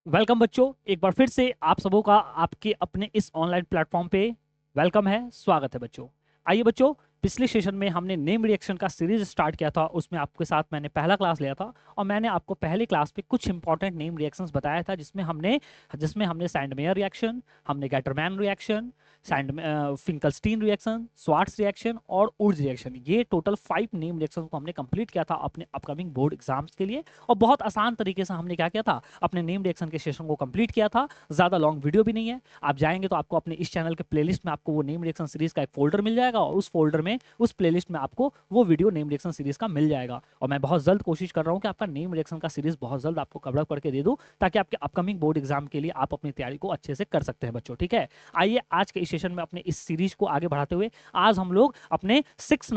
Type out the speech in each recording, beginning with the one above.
Welcome बच्चों, एक बार फिर से आप सबों का आपके अपने इस ऑनलाइन प्लेटफॉर्म पे वेलकम है, स्वागत है बच्चों। आइए बच्चों, पिछले सेशन में हमने नेम रिएक्शन का सीरीज स्टार्ट किया था। उसमें आपके साथ मैंने पहला क्लास लिया था और मैंने आपको पहली क्लास पे कुछ इंपॉर्टेंट नेम रिएक्शंस बताया था, जिसमें हमने सैंडमेयर रिएक्शन, हमने Gattermann reaction, sand Finkelstein reaction, Swarts reaction और उर्ज रिएक्शन, ये टोटल 5 नेम रिएक्शन को हमने कंप्लीट किया था अपने अपकमिंग बोर्ड एग्जाम्स के लिए। और बहुत आसान तरीके से हमने क्या किया था, अपने नेम रिएक्शन के सेशन को कंप्लीट किया था। ज़्यादा लॉन्ग वीडियो भी नहीं है। आप जाएंगे तो आपको अपने इस चैनल के प्लेलिस्ट में आपको वो नेम रिएक्शन सीरीज का एक फोल्डर मिल जाएगा और उस फोल्डर में, उस प्लेलिस्ट में आपको वो वीडियो नेम रिएक्शन सीरीज का मिल जाएगा। और मैं बहुत जल्द कोशिश कर रहा हूँ कि आपका नेम रिएक्शन का सीरीज बहुत जल्द आपको कवर करके दे दूँ, ताकि आपके अपकमिंग बोर्ड एग्जाम के लिए आप अपनी तैयारी को अच्छे से कर सकते हैं बच्चों। ठीक है, आइए आज के इस सेशन में अपने इस सीरीज को आगे बढ़ाते हुए आज हम लोग अपने 6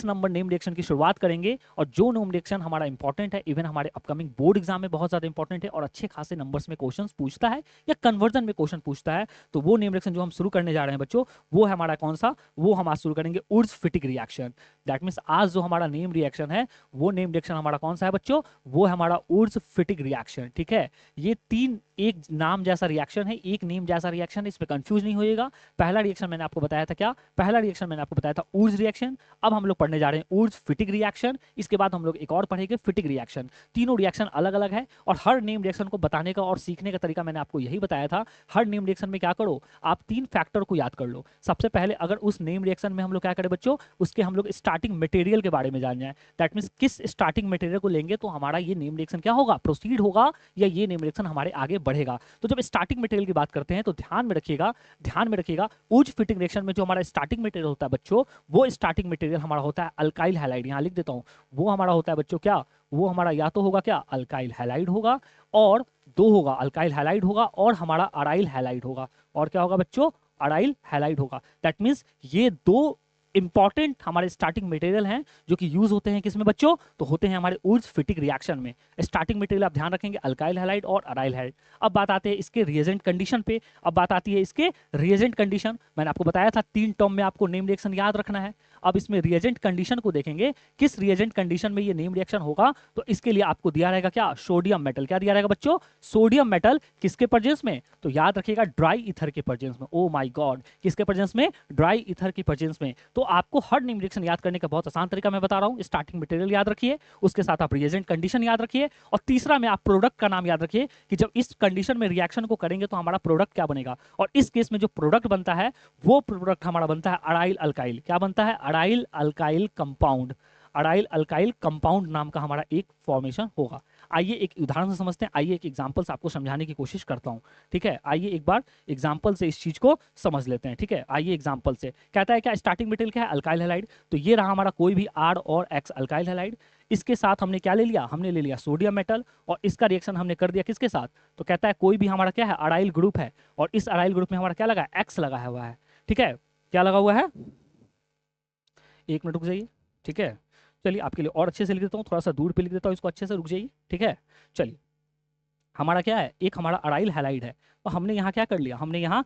नंबर नेम रिएक्शन की शुरुआत करेंगे। और जो नेम रिएक्शन हमारा इंपॉर्टेंट है, इवन हमारे अपकमिंग बोर्ड एग्जाम में बहुत ज्यादा इंपॉर्टेंट है और अच्छे खासे नंबर्स में क्वेश्चंस पूछता है या कन्वर्जन में क्वेश्चन पूछता है, तो वो नेम रिएक्शन जो हम शुरू करने जा रहे हैं बच्चों, वो है हमारा कौन सा, वो हम आज शुरू करेंगे उर्ज फिटिक रिएक्शन। दैट मीन्स आज जो हमारा नेम रिएक्शन है, वो नेम रिएक्शन हमारा कौन सा है बच्चों, वो है हमारा उर्ज फिटिक रिएक्शन। ठीक है, ये तीन एक नाम जैसा रिएक्शन है, एक नेम जैसा रिएक्शन है, इसमें कंफ्यूज नहीं होएगा। पहला रिएक्शन मैंने आपको बताया था क्या, पहला रिएक्शन मैंने आपको बताया था उर्ज रिएक्शन। अब हम लोग पढ़ने जा रहे हैं उर्ज फिटिक रिएक्शन। इसके बाद हम लोग एक और पढ़ेंगे फिटिक रिएक्शन। तीनों रिएक्शन अलग अलग है और हर नेम रिएक्शन को बताने का और सीखने का तरीका मैंने आपको यही बताया था। हर नेम रिएक्शन में क्या करो, आप 3 फैक्टर को याद कर लो। सबसे पहले अगर उस नेम रिएक्शन में हम लोग क्या करें बच्चों, उसके हम लोग स्टार्टिंग मटेरियल के बारे में जान जाए। दैट मीन्स किस स्टार्टिंग मटेरियल को लेंगे तो हमारा ये नेम रिएक्शन क्या होगा, प्रोसीड होगा, या ये नेम रिएक्शन हमारे आगे बढ़ेगा। तो जब स्टार्टिंग मटेरियल की बात करते हैं तो ध्यान में रखिएगा उर्ज फिटिक रिएक्शन में जो हमारा स्टार्टिंग मटेरियल होता है बच्चों, वो स्टार्टिंग मटेरियल हमारा होता है अल्काइल हैलाइड। यहाँ लिख देता हूँ, वो हमारा होता है बच्चों क्या, वो हमारा या तो होगा क्या अल्काइल हैलाइड होगा, और दो होगा अल्काइल हैलाइड होगा, और हमारा अराइल हैलाइड होगा। और क्या होगा बच्चों, अराइल हैलाइड होगा। दैट मीन्स ये दो इंपॉर्टेंट हमारे स्टार्टिंग मटेरियल हैं जो कि यूज होते हैं किसमें बच्चों, तो होते हैं हमारे उर्ज फिटिक रिएक्शन में। स्टार्टिंग मटेरियल आप ध्यान रखेंगे अल्काइल हैलाइड और अराइल हैलाइड। अब बात आती है इसके रिएजेंट कंडीशन पे। अब बात आती है इसके रिएजेंट कंडीशन। मैंने आपको बताया था 3 टर्म में आपको नेम रिएक्शन याद रखना है। अब इसमें रिएजेंट कंडीशन को देखेंगे, किस रिएजेंट कंडीशन में ये नेम रिएक्शन होगा, तो इसके लिए आपको दिया रहेगा क्या, सोडियम मेटल। क्या दिया रहेगा बच्चों, सोडियम मेटल। किसके प्रेजेंस में, तो याद रखिएगा ड्राई ईथर के प्रेजेंस में। ओ माय गॉड, किसके प्रेजेंस में, ड्राई ईथर के प्रेजेंस में। तो आपको हर नेम रिएक्शन याद करने का बहुत आसान तरीका मैं बता रहा हूं। स्टार्टिंग मटेरियल याद रखिए, उसके साथ आप रिएजेंट कंडीशन याद रखिए, और तीसरा में आप प्रोडक्ट का नाम याद रखिए कि जब इस कंडीशन में रिएक्शन को करेंगे तो हमारा प्रोडक्ट क्या बनेगा। और इस केस में जो प्रोडक्ट बनता है, वो प्रोडक्ट हमारा बनता है अराइल अल्काइल। क्या बनता है, aryl alkyl compound. Aryl alkyl compound नाम का हमारा एक फॉर्मेशन होगा। आइए एक उदाहरण से समझते हैं, आइए एक एग्जांपल से आपको समझाने की कोशिश करता हूं। ठीक है, आइए एक बार एग्जांपल से इस चीज को समझ लेते हैं। ठीक है, आइए एग्जांपल से, कहता है क्या स्टार्टिंग मटेरियल क्या है, अल्काइल हैलाइड। तो ये रहा हमारा कोई भी आर और एक्स अल्काइल हैलाइड। इसके साथ हमने क्या ले लिया, हमने ले लिया सोडियम मेटल, और इसका रिएक्शन हमने कर दिया किसके साथ, तो कहता है कोई भी हमारा क्या है अराइल ग्रुप है, और इस अराइल ग्रुप में हमारा क्या लगा है, एक्स लगा हुआ है। ठीक है, क्या लगा हुआ है, एक मिनट रुक जाइए। ठीक है, चलिए आपके लिए और अच्छे से लिख देता हूँ, थोड़ा सा दूर पे लिख देता हूँ इसको, अच्छे से रुक जाइए। ठीक है, चलिए हमारा क्या है, एक हमारा अराइल हैलाइड है। तो हमने यहाँ क्या कर लिया, हमने यहाँ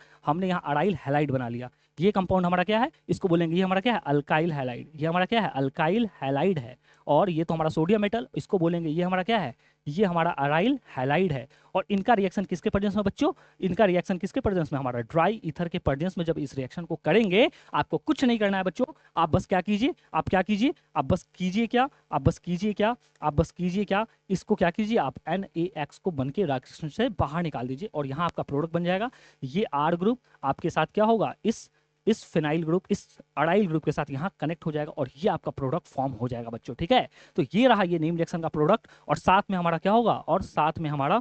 अराइल हैलाइड बना लिया। ये कंपाउंड हमारा क्या है, इसको बोलेंगे ये हमारा क्या है अल्काइल हैलाइड। ये हमारा क्या है अल्काइल हैलाइड है। और ये तो हमारा सोडियम मेटल, इसको बोलेंगे ये हमारा क्या है, ये हमारा अराइल हैलाइड है। और इनका रिएक्शन किसके प्रेजेंस में बच्चों, इनका रिएक्शन किसके प्रेजेंस में, हमारा ड्राई ईथर के प्रेजेंस में। जब इस रिएक्शन को करेंगे, आपको कुछ नहीं करना है बच्चों, आप बस क्या कीजिए, आप क्या कीजिए, आप बस कीजिए क्या, आप बस कीजिए क्या, आप बस कीजिए क्या, इसको क्या कीजिए आप NaX को बन के रिएक्शन से बाहर निकाल दीजिए, और यहाँ आपका प्रोडक्ट बन जाएगा। ये R ग्रुप आपके साथ क्या होगा, इस फिनाइल ग्रुप, इस अड़ाइल ग्रुप के साथ यहाँ कनेक्ट हो जाएगा, और ये आपका प्रोडक्ट फॉर्म हो जाएगा बच्चों। ठीक है, तो ये रहा ये नेम रिएक्शन का प्रोडक्ट। और साथ में हमारा क्या होगा, और साथ में हमारा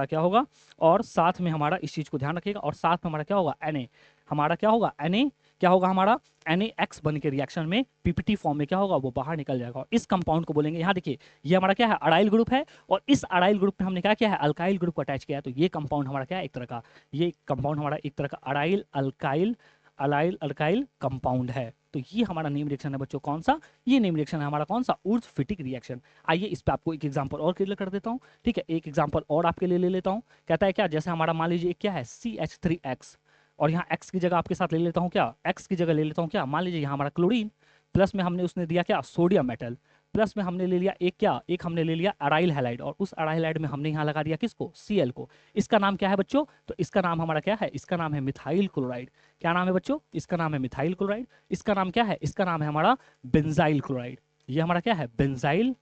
क्या होगा, और साथ में हमारा इस चीज को ध्यान रखिएगा, और साथ में हमारा क्या होगा Na। हमारा क्या होगा Na, क्या होगा हमारा NaX बन के रिएक्शन में PPT फॉर्म में क्या होगा, वो बाहर निकल जाएगा। और इस कंपाउंड को बोलेंगे, यहाँ देखिए ये हमारा क्या है अड़ाइल ग्रुप है, और इस अड़ाइल ग्रुप में हमने क्या किया है, अल्काइल ग्रुप को अटैच किया है। तो ये कंपाउंड हमारा क्या है, एक तरह का, ये कंपाउंड हमारा एक तरह का अड़ाइल अल्काइल अलाइल अल्काइल कंपाउंड है। तो ये हमारा नेम रिएक्शन है बच्चों, कौन सा, ये नेम रिएक्शन है हमारा कौन सा, उर्ज फिटिक रिएक्शन। आइए इस पे आपको एक एग्जांपल और क्लियर कर देता हूँ। ठीक है, एक एग्जांपल और आपके लिए ले लेता हूँ। कहता है क्या, जैसे हमारा मान लीजिए क्या है CH3X, और यहाँ X की जगह आपके साथ ले लेता हूँ क्या, X की जगह ले लेता हूँ क्या, मान लीजिए यहाँ हमारा क्लोरीन, प्लस में हमने उसने दिया क्या, सोडियम मेटल। प्लस में हमने ले लिया एक क्या, एक हमने ले लिया अराइल हैलाइड, और उस अराइल हैलाइड में हमने यहाँ लगा दिया किसको, Cl को। इसका नाम क्या है बच्चों, तो इसका नाम हमारा क्या है, इसका नाम है मिथाइल क्लोराइड। क्या नाम है बच्चों, इसका नाम है मिथाइल क्लोराइड। इसका नाम क्या है, इसका नाम है हमारा बेंजाइल क्लोराइड। ये हमारा क्या है, बेंजाइल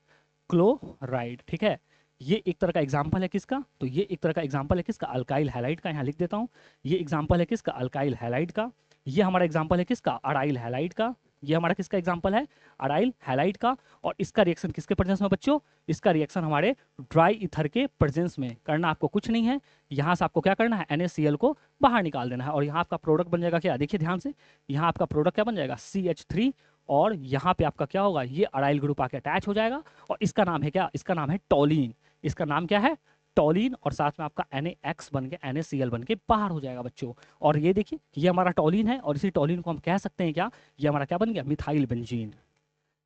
क्लोराइड, ठीक है। ये एक तरह का एग्जाम्पल है किसका, तो ये एक तरह का एग्जाम्पल है किसका, अल्काइल हैलाइड का। यहाँ लिख देता हूँ, ये एग्जाम्पल है किसका, अल्काइल हैलाइड का। ये हमारा एग्जाम्पल है किसका, अराइल हैलाइड का। ये हमारा किसका एग्जाम्पल है, अराइल हैलाइड का। और इसका रिएक्शन किसके प्रेजेंस में बच्चों, इसका रिएक्शन हमारे ड्राई ईथर के प्रेजेंस में करना आपको कुछ नहीं है। यहाँ से आपको क्या करना है, NaCl को बाहर निकाल देना है, और यहाँ आपका प्रोडक्ट बन जाएगा क्या, देखिए ध्यान से, यहाँ आपका प्रोडक्ट क्या बन जाएगा, CH3, और यहाँ पे आपका क्या होगा, ये अराइल ग्रुप आके अटैच हो जाएगा, और इसका नाम है क्या, इसका नाम है टॉलिन। इसका नाम क्या है, टॉलिन, और साथ में आपका NaX बन के NaCl बन के बाहर हो जाएगा बच्चों। और ये देखिए, ये हमारा टॉलिन है, और इसी टॉलिन को हम कह सकते हैं क्या, ये हमारा क्या बन गया, मिथाइल बेंजीन।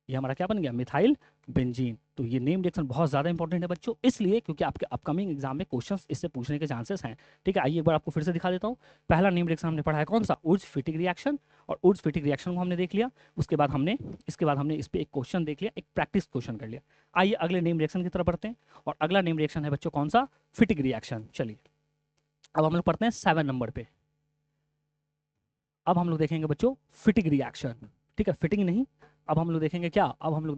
ये हमारा क्या बन गया, मिथाइल बेंजीन। तो ये नेम रिएक्शन बहुत ज्यादा इंपॉर्टेंट है बच्चों, इसलिए क्योंकि आपके अपकमिंग एग्जाम में क्वेश्चंस इससे पूछने के चांसेस हैं। ठीक है, आइए एक बार आपको फिर से दिखा देता हूँ। पहला नेम रिएक्शन हमने पढ़ा है कौन सा, उर्ज फिटिक रिएक्शन, और उर्ज फिटिक रिएक्शन को हमने देख लिया। उसके बाद हमने इस पे एक क्वेश्चन देख लिया, एक प्रैक्टिस क्वेश्चन कर लिया। आइए अगले नेम रिएक्शन की तरफ बढ़ते हैं, और अगला नेम रिएक्शन है बच्चों कौन सा, फिटिक रिएक्शन। चलिए अब हम लोग पढ़ते हैं 7 नंबर पे। अब हम लोग देखेंगे बच्चों फिटिक रिएक्शन। ठीक है, फिटिंग नहीं, अब हम लोग देखेंगे क्या, अब हम लोग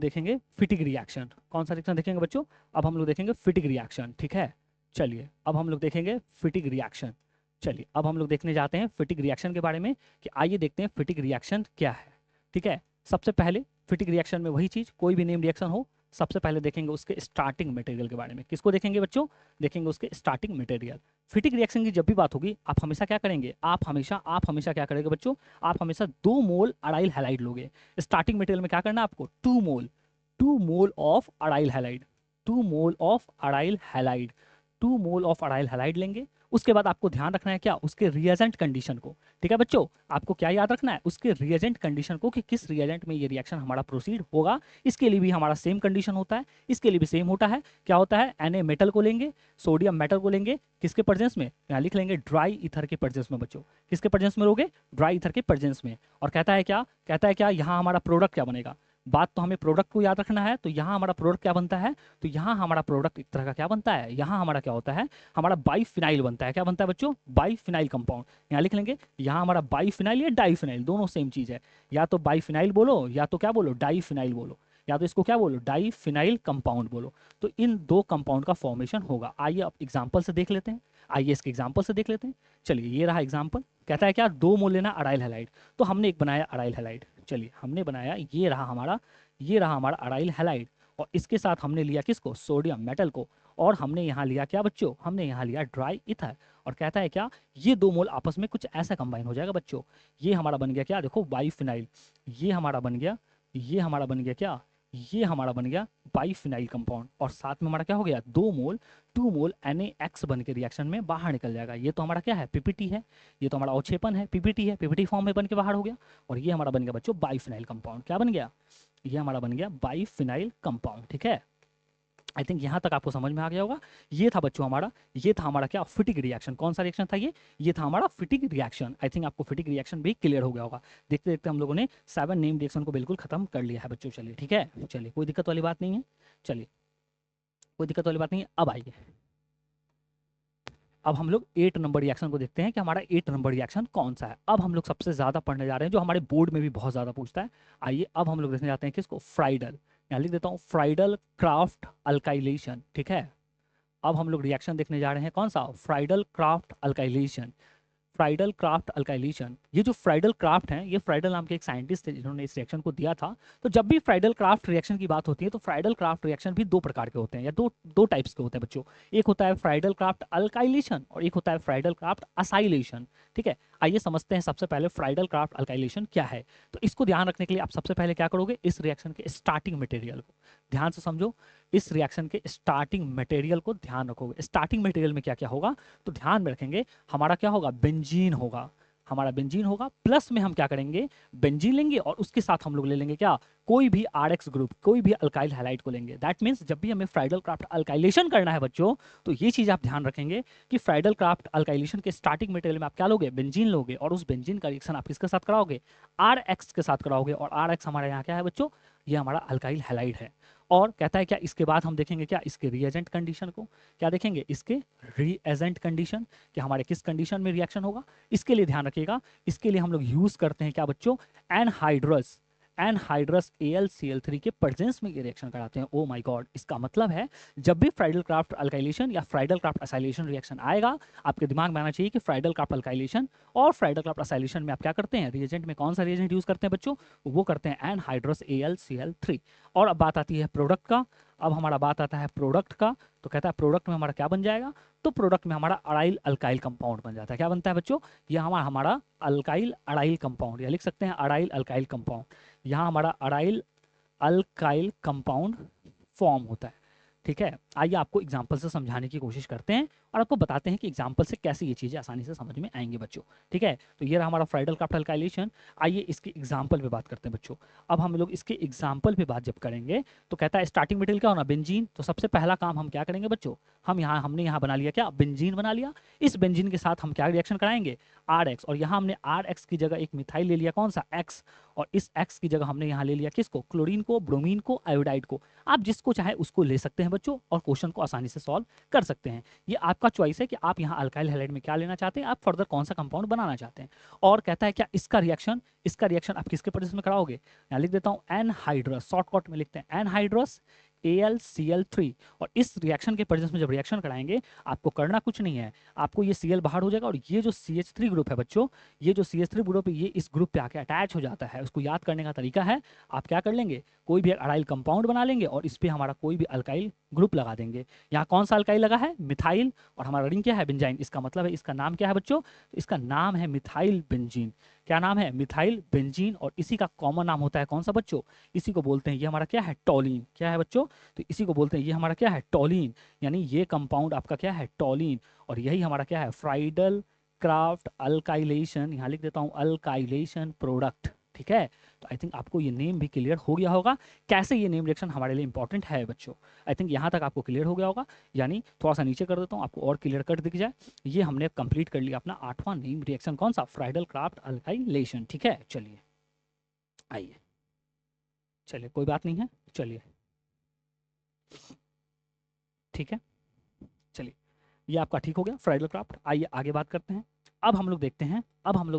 देखेंगे फिटिक रिएक्शन। कौन सा रिएक्शन देखेंगे बच्चों, अब हम लोग देखेंगे फिटिक रिएक्शन। ठीक है, चलिए अब हम लोग देखेंगे फिटिक रिएक्शन। चलिए अब हम लोग देखने जाते हैं फिटिक रिएक्शन के बारे में, कि आइए देखते हैं फिटिक रिएक्शन क्या है। ठीक है, सबसे पहले फिटिक रिएक्शन में वही चीज, कोई भी नेम रिएक्शन हो, सबसे पहले देखेंगे उसके स्टार्टिंग मटेरियल के बारे में। किसको देखेंगे बच्चों, देखेंगे उसके स्टार्टिंग मटेरियल। फिटिक रिएक्शन की जब भी बात होगी, आप हमेशा क्या करेंगे, आप हमेशा क्या करेंगे बच्चों, आप हमेशा 2 मोल अराइल हैलाइड लोगे। स्टार्टिंग मटेरियल में क्या करना है आपको, 2 mole of aryl halide, 2 mole of aryl halide, 2 mole of aryl halide लेंगे। उसके बाद आपको ध्यान रखना है क्या, उसके रिएजेंट कंडीशन को। ठीक है बच्चों, आपको क्या याद रखना है, उसके रिएजेंट कंडीशन को, कि किस रिएजेंट में ये रिएक्शन हमारा प्रोसीड होगा। इसके लिए भी हमारा सेम कंडीशन होता है, इसके लिए भी सेम होता है। क्या होता है, Na मेटल को लेंगे, सोडियम मेटल को लेंगे, किसके प्रेजेंस में, यहाँ लिख लेंगे ड्राई ईथर के प्रेजेंस में बच्चों। किसके प्रेजेंस में लोगे, ड्राई ईथर के प्रेजेंस में। और कहता है क्या, यहाँ हमारा प्रोडक्ट क्या बनेगा। बात तो हमें प्रोडक्ट को याद रखना है, तो यहाँ हमारा प्रोडक्ट क्या बनता है, तो यहाँ हमारा प्रोडक्ट एक तरह का क्या बनता है, यहाँ हमारा क्या होता है, हमारा बाइफिनाइल बनता है। क्या बनता है बच्चों, बाइफिनाइल कंपाउंड। यहाँ लिख लेंगे, यहाँ हमारा बाइफिनाइल या डाइफिनाइल, दोनों सेम चीज है। या तो बाइफिनाइल बोलो, या तो क्या बोलो, डाइफिनाइल बोलो, या तो इसको क्या बोलो, डाइफिनाइल कंपाउंड बोलो। तो इन 2 कंपाउंड का फॉर्मेशन होगा। आइए अब एग्जाम्पल से देख लेते हैं, आइए इसके एग्जाम्पल से देख लेते हैं। चलिए ये रहा एग्जाम्पल, कहता है क्या, 2 मोल लेना अराइल हैलाइड। तो हमने एक बनाया अराइल हैलाइड, चलिए हमने बनाया, ये रहा हमारा अराइल हैलाइड, और इसके साथ हमने लिया किसको, सोडियम मेटल को, और हमने यहाँ लिया क्या बच्चों, हमने यहाँ लिया ड्राई ईथर। और कहता है क्या, ये 2 मोल आपस में कुछ ऐसा कंबाइन हो जाएगा बच्चों। ये हमारा बन गया क्या, देखो बाइफिनाइल, ये हमारा बन गया, ये हमारा बन गया क्या, ये हमारा बन गया बाइफिनाइल कंपाउंड। और साथ में हमारा क्या हो गया, 2 मोल NaX बन के रिएक्शन में बाहर निकल जाएगा। ये तो हमारा क्या है, पीपीटी है, ये तो हमारा अवक्षेपण है, पीपीटी है, पीपीटी फॉर्म में बन के बाहर हो गया। और ये हमारा बन गया बच्चों बाइफिनाइल कंपाउंड। क्या बन गया, ये हमारा बन गया बाइफिनाइल कंपाउंड। ठीक है, आई थिंक यहाँ तक आपको समझ में आ गया होगा। ये था बच्चों हमारा, ये था हमारा क्या, फिटिक रिएक्शन। कौन सा रिएक्शन था ये था हमारा फिटिक रिएक्शन। आई थिंक आपको फिटिक रिएक्शन भी क्लियर हो गया होगा। देखते देखते हम लोगों ने 7 नेम रिएक्शन को बिल्कुल खत्म कर लिया है बच्चों। चलिए ठीक है, चलिए कोई दिक्कत वाली बात नहीं है, चलिए कोई दिक्कत वाली बात नहीं है। अब आइए, अब हम लोग 8 नंबर रिएक्शन को देखते हैं कि हमारा 8 नंबर रिएक्शन कौन सा है। अब हम लोग सबसे ज्यादा पढ़ने जा रहे हैं, जो हमारे बोर्ड में भी बहुत ज्यादा पूछता है। आइए अब हम लोग देखने जाते हैं किसको, फ्राइडल। यहाँ लिख देता हूँ, फ्राइडल क्राफ्ट अल्काइलेशन। ठीक है, अब हम लोग रिएक्शन देखने जा रहे हैं कौन सा, Friedl craft alkylation. Friedl craft alkylation, ये जो फ्राइडल क्राफ्ट हैं, ये फ्राइडल नाम के एक साइंटिस्ट थे जिन्होंने इस रिएक्शन को दिया था। तो जब भी फ्राइडल क्राफ्ट रिएक्शन की बात होती है, तो फ्राइडल क्राफ्ट रिएक्शन भी 2 प्रकार के होते हैं, या दो टाइप्स के होते हैं बच्चों। एक होता है फ्राइडल क्राफ्ट अल्काइलेशन, और एक होता है फ्राइडल क्राफ्ट असाइलेशन। ठीक है, आइए समझते हैं सबसे पहले फ्राइडल क्राफ्ट अल्काइलेशन क्या है। तो इसको ध्यान रखने के लिए आप सबसे पहले क्या करोगे, इस रिएक्शन के स्टार्टिंग मटेरियल को ध्यान से समझो। इस रिएक्शन के स्टार्टिंग मटेरियल को ध्यान रखोगे। स्टार्टिंग मटेरियल में क्या क्या होगा, तो ध्यान में रखेंगे, हमारा क्या होगा, बेंजीन होगा, हमारा बेंजीन होगा। प्लस में हम क्या करेंगे, बेंजीन लेंगे, और उसके साथ हम लोग ले लेंगे क्या, कोई भी RX ग्रुप, कोई भी अल्काइल हैलाइड को लेंगे। दैट मीन्स जब भी हमें फ्राइडल क्राफ्ट अल्काइलेशन करना है बच्चों, तो ये चीज आप ध्यान रखेंगे कि फ्राइडल क्राफ्ट अल्काइलेशन के स्टार्टिंग मटेरियल में आप क्या लोगे, बेंजीन लोगे, और उस बेंजीन का रिएक्शन आप किसके साथ कराओगे, RX के साथ कराओगे। और RX हमारे यहाँ क्या है बच्चों, ये हमारा अल्काइल हैलाइड है। और कहता है क्या इसके बाद हम देखेंगे क्या इसके रिएजेंट कंडीशन को, क्या देखेंगे इसके रिएजेंट कंडीशन कि हमारे किस कंडीशन में रिएक्शन होगा। इसके लिए ध्यान रखिएगा, इसके लिए हम लोग यूज करते हैं क्या बच्चों, एनहाइड्रस, एनहाइड्रस AlCl3 के प्रेजेंस में ये रिएक्शन कराते हैं। ओ माय गॉड, इसका मतलब है जब भी फ्राइडल क्राफ्ट अल्काइलेशन या फ्राइडल क्राफ्ट असाइलेशन रिएक्शन आएगा, आपके दिमाग में आना चाहिए कि फ्राइडल क्राफ्ट अल्काइलेशन और फ्राइडल क्राफ्ट असाइलेशन में आप क्या करते हैं, रिएजेंट में कौन सा रिएजेंट यूज करते हैं बच्चों, वो करते हैं एनहाइड्रस AlCl3। और अब बात आती है प्रोडक्ट का, अब हमारा बात आता है प्रोडक्ट का। तो कहता है प्रोडक्ट में हमारा क्या बन जाएगा, तो प्रोडक्ट में हमारा अराइल अल्काइल कंपाउंड बन जाता है। क्या बनता है बच्चों, यह हमारा हमारा अल्काइल अराइल कंपाउंड, या लिख सकते हैं अराइल अल्काइल कंपाउंड। यहाँ हमारा अराइल अल्काइल कंपाउंड फॉर्म होता है। ठीक है, आइए आपको एग्जाम्पल से समझाने की कोशिश करते हैं और आपको बताते हैं कि एग्जाम्पल से कैसे ये चीज़ें आसानी से समझ में आएंगी बच्चों। ठीक है, तो ये रहा हमारा फ्राइडल क्राफ्ट अल्काइलेशन। आइए इसके एग्जाम्पल पे बात करते हैं बच्चों। अब हम लोग इसके एग्जाम्पल पे बात जब करेंगे तो कहता है स्टार्टिंग मटेरियल क्या होना, बेंजीन। तो सबसे पहला काम हम क्या करेंगे बच्चों, हमने यहाँ बना लिया क्या, बेंजीन बना लिया। इस बेंजीन के साथ हम क्या रिएक्शन कराएंगे, RX, और यहाँ हमने RX की जगह एक मिथाइल ले लिया, कौन सा X, और इस X की जगह हमने यहाँ ले लिया किसको, क्लोरीन को, ब्रोमीन को, आयोडाइड को। आप जिसको चाहे उसको ले सकते हैं बच्चों और क्वेश्चन को आसानी से सॉल्व कर सकते हैं। ये आपका चॉइस है कि आप यहाँ अल्काइल हैलाइड में क्या लेना चाहते हैं, आप फर्दर कौन सा कंपाउंड बनाना चाहते हैं। और कहता है क्या इसका रिएक्शन आप किसके प्रेजेंस में कराओगे, यहाँ लिख देता हूँ एनहाइड्रस, शॉर्टकट में लिखते हैं एनहाइड्रस AlCl3। और इस रिएक्शन के प्रेजेंस में जब रिएक्शन कराएंगे आपको करना कुछ नहीं है, आपको ये Cl बाहर हो जाएगा और ये जो CH3 ग्रुप है बच्चों, ये जो CH3 ग्रुप है ये इस ग्रुप पे आके अटैच हो जाता है। उसको याद करने का तरीका है, आप क्या कर लेंगे, कोई भी अराइल कंपाउंड बना लेंगे और इस पे हमारा कोई भी अल्काइल ग्रुप लगा देंगे। यहाँ कौन सा अल्काइल लगा है, मिथाइल, और हमारा रिंग क्या है, बेंजाइन। इसका मतलब है इसका नाम क्या है बच्चों, तो इसका नाम है मिथाइल बेंजीन। क्या नाम है, मिथाइल बेंजीन। और इसी का कॉमन नाम होता है कौन सा बच्चों, इसी को बोलते हैं ये हमारा क्या है, टॉलिन। क्या है बच्चों, तो इसी को बोलते हैं ये हमारा क्या है, टॉलिन। यानी ये कंपाउंड आपका क्या है, टॉलिन। और यही हमारा क्या है, फ्राइडल क्राफ्ट अल्काइलेशन, यहाँ लिख देता हूँ अल्काइलेशन प्रोडक्ट। ठीक है, तो आई थिंक आपको ये नेम भी क्लियर हो गया होगा, कैसे ये नेम रिएक्शन हमारे लिए इंपॉर्टेंट है बच्चों। आई थिंक यहाँ तक आपको क्लियर हो गया होगा, यानी थोड़ा सा नीचे कर देता हूँ आपको और क्लियर कट दिख जाए। ये हमने कंप्लीट कर लिया अपना 8वां नेम रिएक्शन, कौन सा, फ्राइडल क्राफ्ट अल्काइलेशन। ठीक है, चलिए आइए, चलिए कोई बात नहीं है, चलिए ठीक है, चलिए ये आपका ठीक हो गया फ्राइडल क्राफ्ट। आइए आगे बात करते हैं। अब हम लोग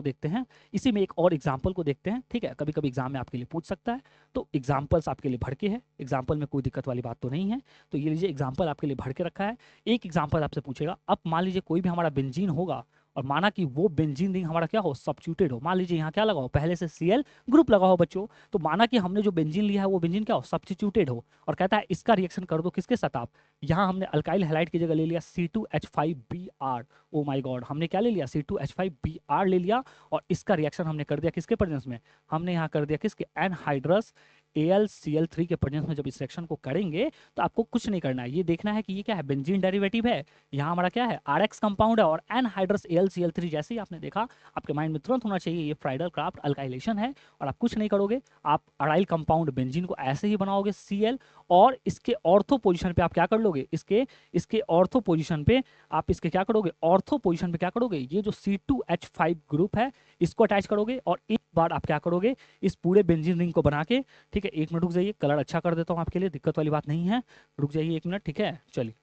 देखते हैं इसी में एक और एग्जाम्पल को देखते हैं। ठीक है, कभी कभी एग्जाम में आपके लिए पूछ सकता है, तो एग्जाम्पल्स आपके लिए भर के है, एग्जाम्पल में कोई दिक्कत वाली बात तो नहीं है। तो ये लीजिए एग्जाम्पल आपके लिए भर के रखा है। एक एग्जाम्पल आपसे पूछेगा, अब मान लीजिए कोई भी हमारा बेंजीन होगा और माना कि वो बेंजीन रिंग हमारा क्या हो, सब्स्टिट्यूटेड हो। मान लीजिए यहाँ क्या लगा हो, पहले से Cl ग्रुप लगा हो बच्चों। तो माना कि हमने जो बेंजीन लिया है वो बेंजीन क्या हो, सब्स्टिट्यूटेड हो। और कहता है इसका रिएक्शन कर दो किसके साथ आप, यहाँ हमने अल्काइल हैलाइड की जगह ले लिया C2H5Br। ओ माय गॉड, हमने क्या ले लिया, C2H5Br ले लिया। और इसका रिएक्शन हमने कर दिया किसके प्रेजेंस में, हमने यहाँ कर दिया किसके, एनहाइड्रस AlCl3 के प्रेजेंस में। जब इस रिएक्शन को करेंगे तो आपको कुछ नहीं करना है, ये देखना है कि ये क्या है, बेंजीन डेरिवेटिव है, यहाँ हमारा क्या है, RX कंपाउंड है, और एनहाइड्रस AlCl3 जैसे ही आपने देखा आपके माइंड में तुरंत होना चाहिए ये फ्राइडल क्राफ्ट अल्काइलेशन है। और आप कुछ नहीं करोगे, आप अराइल कंपाउंड बेंजीन को ऐसे ही बनाओगे Cl, और इसके ऑर्थो पोजीशन पे आप क्या कर लोगे, इसके ऑर्थो पोजीशन पे आप इसके क्या करोगे, ऑर्थो पोजीशन पे क्या करोगे, ये जो C2H5 ग्रुप है इसको अटैच करोगे। और एक बार आप क्या करोगे, इस पूरे बेंजीन रिंग को बना के, ठीक है, एक मिनट रुक जाइए, कलर अच्छा कर देता हूँ आपके लिए, दिक्कत वाली बात नहीं है, रुक जाइए एक मिनट। ठीक है, चलिए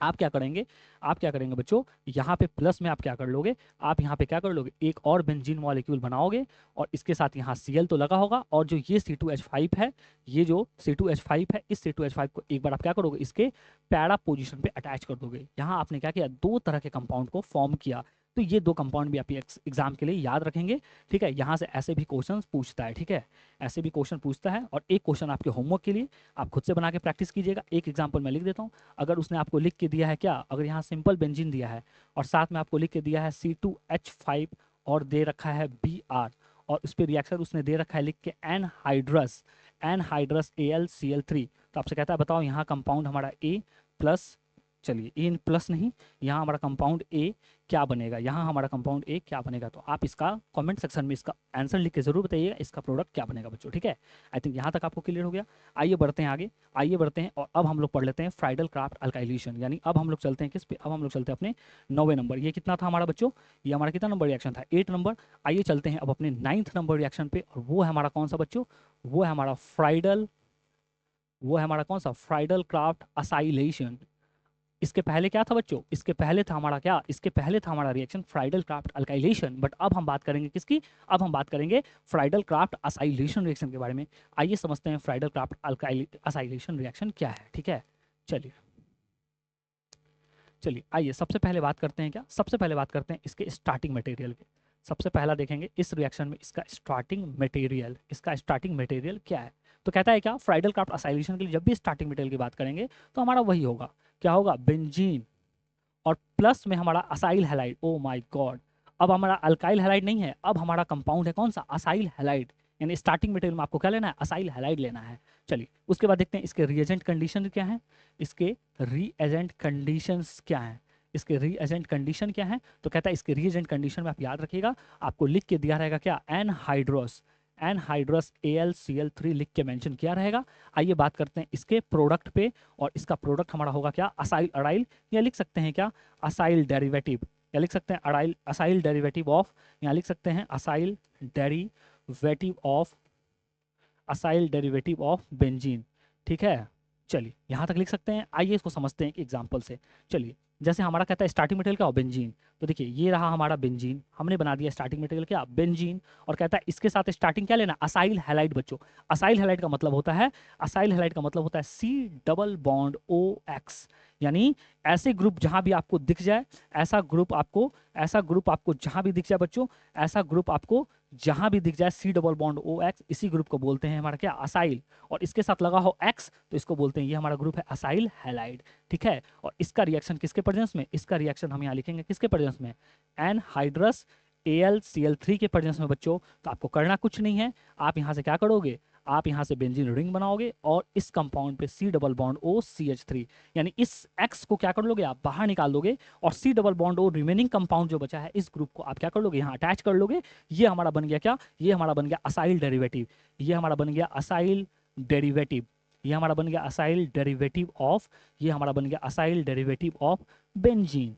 आप क्या करेंगे बच्चों, यहाँ पे प्लस में आप क्या कर लोगे, आप यहाँ पे क्या कर लोगे, एक और बेंजीन मॉलिक्यूल बनाओगे और इसके साथ यहाँ Cl तो लगा होगा, और जो ये C2H5 है, ये जो C2H5 है, इस C2H5 को एक बार आप क्या करोगे, इसके पैरा पोजीशन पे अटैच कर दोगे। यहाँ आपने क्या किया, दो तरह के कंपाउंड को फॉर्म किया। तो ये दो कंपाउंड भी आप एग्जाम के लिए याद रखेंगे। ठीक है, यहाँ से ऐसे भी क्वेश्चन पूछता है। ठीक है, ऐसे भी क्वेश्चन पूछता है। और एक क्वेश्चन आपके होमवर्क के लिए आप खुद से बना के प्रैक्टिस कीजिएगा। एक एग्जाम्पल मैं लिख देता हूँ। अगर उसने आपको लिख के दिया है क्या, अगर यहाँ सिंपल बेंजीन दिया है और साथ में आपको लिख के दिया है C2H5 और दे रखा है Br, और उस पर रिएक्शन उसने दे रखा है लिख के एनहाइड्रस AlCl3, तो आपसे कहता है बताओ यहाँ कंपाउंड हमारा A प्लस, चलिए ए प्लस नहीं, यहाँ हमारा कंपाउंड ए क्या बनेगा, यहाँ हमारा कंपाउंड ए क्या बनेगा। तो आप इसका कमेंट सेक्शन में इसका आंसर लिख के जरूर बताइएगा, इसका प्रोडक्ट क्या बनेगा बच्चों। ठीक है, आई थिंक यहाँ तक आपको क्लियर हो गया। आइए बढ़ते हैं आगे, आइए बढ़ते हैं, और अब हम लोग पढ़ लेते हैं फ्राइडल क्राफ्ट अल्काइलेशन। यानी अब हम लोग चलते हैं किस पे, अब हम लोग चलते हैं अपने 9वें नंबर। ये कितना था हमारा बच्चों, ये हमारा कितना नंबर रिएक्शन था, 8 नंबर। आइए चलते हैं अब अपने 9th नंबर रिएक्शन पे, और वो है हमारा कौन सा बच्चों, वो है हमारा फ्राइडल, वो है हमारा कौन सा, फ्राइडल क्राफ्ट असाइलेशन। इसके पहले क्या था बच्चों, इसके पहले था हमारा क्या, इसके पहले था हमारा reaction Friedl craft alkylation. But अब हम बात करेंगे किसकी, अब हम बात करेंगे फ्राइडल क्राफ्ट असाइलेशन रिएक्शन के बारे में। आइए समझते हैं फ्राइडल क्राफ्ट असाइलेशन रिएक्शन क्या है। ठीक है, चलिए चलिए आइए सबसे पहले बात करते हैं क्या, सबसे पहले बात करते हैं इसके स्टार्टिंग मटेरियल के। सबसे पहला देखेंगे इस रिएक्शन में इसका स्टार्टिंग मटेरियल, इसका स्टार्टिंग मटेरियल क्या है। तो कहता है क्या, फ्राइडल क्राफ्ट असाइलेशन के लिए जब भी स्टार्टिंग मटेरियल की बात करेंगे तो हमारा वही होगा, क्या होगा, बेंजीन और प्लस में हमारा acyl halide. Oh my God, अब हमारा अल्काइल हैलाइड नहीं है, अब हमारा कंपाउंड है कौन सा, असाइल हैलाइड। यानी स्टार्टिंग मटेरियल में आपको क्या लेना है, असाइल हैलाइड लेना है। चलिए उसके बाद देखते हैं इसके रिएजेंट कंडीशन क्या है, इसके रीएजेंट कंडीशंस क्या हैं, इसके रीएजेंट कंडीशन क्या है। तो कहता है इसके रीएजेंट कंडीशन में आप याद रखिएगा, आपको लिख के दिया रहेगा क्या, एनहाइड्रोस, एनहाइड्रोस AlCl3 लिख के मेंशन किया रहेगा। आइए बात करते हैं इसके प्रोडक्ट पे, और इसका प्रोडक्ट हमारा होगा क्या, असाइल अराइल, या लिख सकते हैं क्या, असाइल डेरिवेटिव, या लिख सकते हैं अराइल, असाइल डेरिवेटिव ऑफ, या लिख सकते हैं acyl derivative of, acyl derivative of benzene. ठीक है, चलिए यहाँ तक लिख सकते हैं। आइए इसको समझते हैं एक एग्जांपल से। चलिए जैसे हमारा कहता है स्टार्टिंग मटेरियल क्या हो, बेंजीन। तो देखिए ये रहा हमारा बेंजीन, हमने बना दिया स्टार्टिंग मटेरियल क्या, बेंजीन। और कहता है इसके साथ स्टार्टिंग क्या लेना, असाइल हैलाइड। बच्चों असाइल हैलाइड का मतलब होता है, असाइल हैलाइड का मतलब होता है C डबल बॉन्ड OX। यानी ऐसे ग्रुप जहां भी आपको दिख जाए, ऐसा ग्रुप आपको, ऐसा ग्रुप आपको जहां भी दिख जाए बच्चों, ऐसा ग्रुप आपको जहां भी दिख जाए C डबल बॉन्ड OX, इसी ग्रुप को बोलते हैं हमारा क्या, असाइल। और इसके साथ लगा हो X तो इसको बोलते हैं, ये हमारा ग्रुप है असाइल हैलाइड। ठीक है, और इसका रिएक्शन किसके प्रेजेंस में, इसका रिएक्शन हम यहाँ लिखेंगे किसके प्रेजेंस में, एनहाइड्रस AlCl3 के प्रेजेंस में बच्चों। तो आपको करना कुछ नहीं है, आप यहाँ से क्या करोगे, आप यहाँ से बेंजीन रिंग बनाओगे और इस कंपाउंड पे C double bond O CH3, यानी इस X को क्या कर लोगे, आप बाहर निकाल दोगे, और C double bond O remaining compound जो बचा है इस ग्रुप को आप क्या कर लोगे, यहाँ अटैच कर लोगे। ये हमारा बन गया क्या, ये हमारा बन गया असाइल डेरिवेटिव, ये हमारा बन गया असाइल डेरिवेटिव, ये हमारा बन गया असाइल डेरिवेटिव ऑफ, ये हमारा बन गया असाइल डेरिवेटिव ऑफ बेंजीन।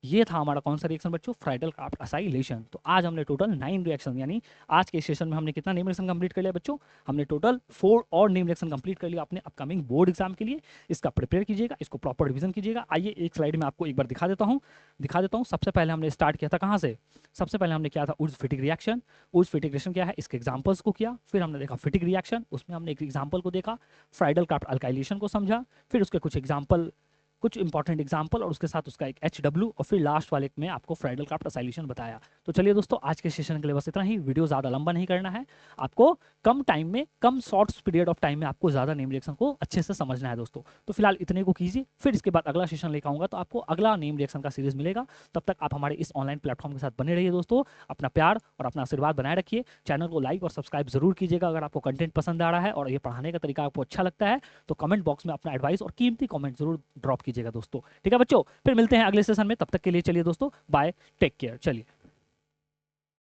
ये था हमारा कौन सा रिएक्शन बच्चों, फ्राइडल क्राफ्ट असाइलेशन। तो आज हमने टोटल 9 रिएक्शन, यानी आज के सेशन में हमने कितना नेम रिएक्शन कंप्लीट कर लिया बच्चों, हमने टोटल 4 और नेम रिएक्शन कंप्लीट कर लिया अपने अपकमिंग बोर्ड एग्जाम के लिए। इसका प्रिपेयर कीजिएगा, इसको प्रॉपर रिवीजन कीजिएगा। आइए एक स्लाइड में आपको एक बार दिखा देता हूँ। सबसे पहले हमने स्टार्ट किया था कहाँ से, सबसे पहले हमने किया था उड्स फिटिक रिएक्शन। उड्स फिटिक रिएक्शन क्या है, इसके एग्जाम्पल्स को किया, फिर हमने देखा फिटिक रिएक्शन, उसमें हमने एक एग्जाम्पल को देखा, फ्राइडल क्राफ्ट अल्काइलेशन को समझा, फिर उसके कुछ एग्जाम्पल, कुछ इंपॉर्टेंट एग्जाम्पल, और उसके साथ उसका एक HW, और फिर लास्ट वाले में आपको फ्राइडल क्राफ्ट असाइलेशन बताया। तो चलिए दोस्तों आज के सेशन के लिए बस इतना ही, वीडियो ज़्यादा लंबा नहीं करना है, आपको कम टाइम में, कम शॉर्ट पीरियड ऑफ टाइम में आपको ज़्यादा नेम रिएक्शन को अच्छे से समझना है दोस्तों। तो फिलहाल इतने को कीजिए, फिर इसके बाद अगला सेशन लेकर आऊँगा तो आपको अगला नेम रिएक्शन का सीरीज मिलेगा। तब तक आप हमारे इस ऑनलाइन प्लेटफॉर्म के साथ बने रहिए दोस्तों, अपना प्यार और अपना आशीर्वाद बनाए रखिए। चैनल को लाइक और सब्सक्राइब जरूर कीजिएगा अगर आपको कंटेंट पसंद आ रहा है और ये पढ़ाने का तरीका आपको अच्छा लगता है, तो कमेंट बॉक्स में अपना एडवाइस और कीमती कमेंट जरूर ड्रॉप कीजिएगा दोस्तों। ठीक है बच्चों, फिर मिलते हैं अगले सेशन में, तब तक के लिए चलिए दोस्तों बाय, टेक केयर, चलिए।